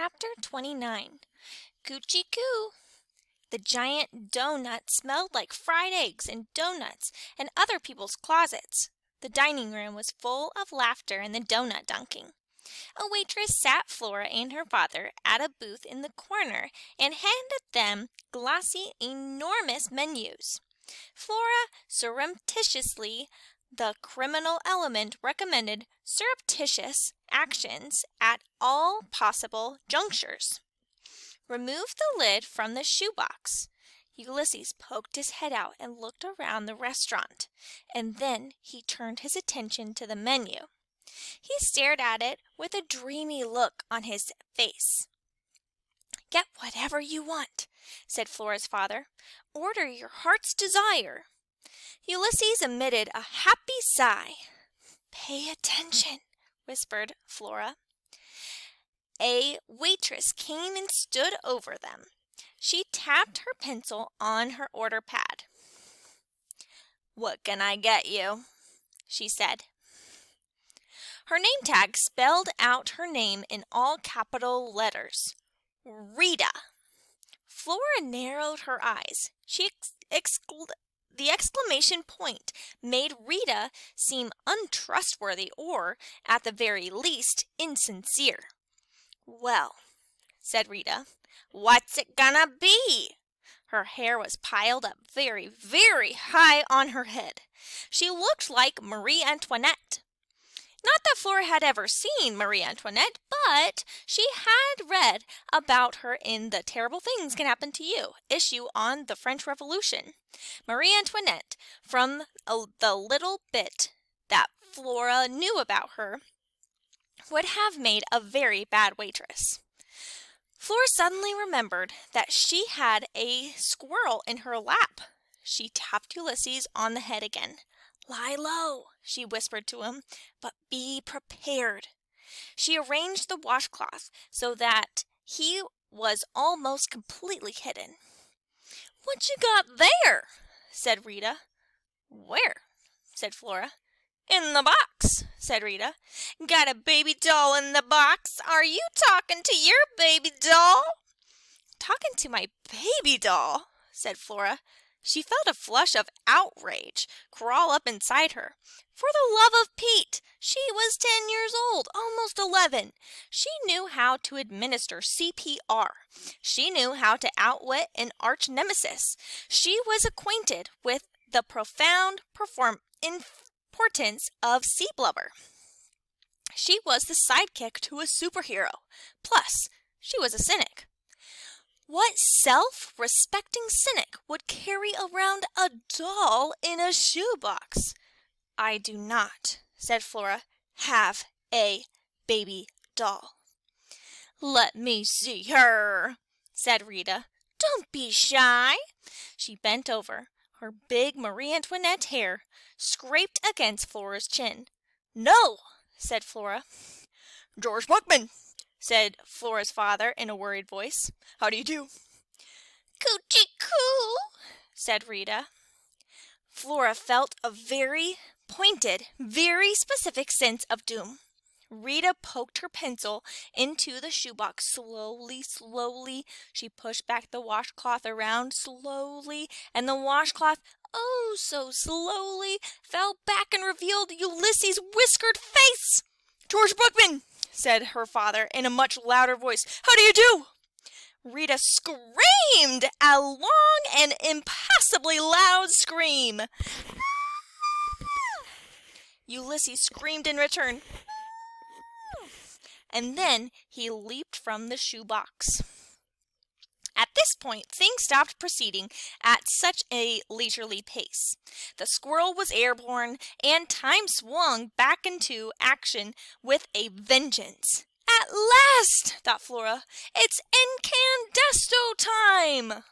Chapter 29. Coochie Coo. The giant donut smelled like fried eggs and donuts and other people's closets. The dining room was full of laughter and the donut dunking. A waitress sat Flora and her father at a booth in the corner and handed them glossy, enormous menus. Flora surreptitiously, the criminal element, recommended surreptitious actions at all possible junctures. Remove the lid from the shoebox. Ulysses poked his head out and looked around the restaurant, and then he turned his attention to the menu. He stared at it with a dreamy look on his face. "Get whatever you want," said Flora's father. "Order your heart's desire." Ulysses emitted a happy sigh. "Pay attention," whispered Flora. A waitress came and stood over them. She tapped her pencil on her order pad. "What can I get you?" she said. Her name tag spelled out her name in all capital letters. Rita. Flora narrowed her eyes. The exclamation point made Rita seem untrustworthy or, at the very least, insincere. "Well," said Rita, "what's it gonna be?" Her hair was piled up very, very high on her head. She looked like Marie Antoinette. Not that Flora had ever seen Marie Antoinette, but she had read about her in the Terrible Things Can Happen to You issue on the French Revolution. Marie Antoinette, from the little bit that Flora knew about her, would have made a very bad waitress. Flora suddenly remembered that she had a squirrel in her lap. She tapped Ulysses on the head again. "Lie low," she whispered to him, "but be prepared." She arranged the washcloth so that he was almost completely hidden. "What you got there?" said Rita. "Where?" said Flora. "In the box," said Rita. "Got a baby doll in the box. Are you talking to your baby doll?" "Talking to my baby doll," said Flora. She felt a flush of outrage crawl up inside her. For the love of Pete! She was 10 years old, almost 11. She knew how to administer CPR. She knew how to outwit an arch nemesis. She was acquainted with the profound importance of sea blubber. She was the sidekick to a superhero. Plus, she was a cynic. What self-respecting cynic would carry around a doll in a shoebox? "I do not," said Flora, "have a baby doll." "Let me see her," said Rita. "Don't be shy." She bent over. Her big Marie Antoinette hair scraped against Flora's chin. "No," said Flora. "George Buckman," said Flora's father in a worried voice. "How do you do?" "Coochie Coo," said Rita. Flora felt a very pointed, very specific sense of doom. Rita poked her pencil into the shoebox slowly, slowly. She pushed back the washcloth around slowly, and the washcloth, oh so slowly, fell back and revealed Ulysses' whiskered face. "George Buckman," said her father in a much louder voice. "How do you do?" Rita screamed a long and impossibly loud scream. Ulysses screamed in return, and then he leaped from the shoebox. At this point, things stopped proceeding at such a leisurely pace. The squirrel was airborne, and time swung back into action with a vengeance. "At last," thought Flora, "it's incandesto time!"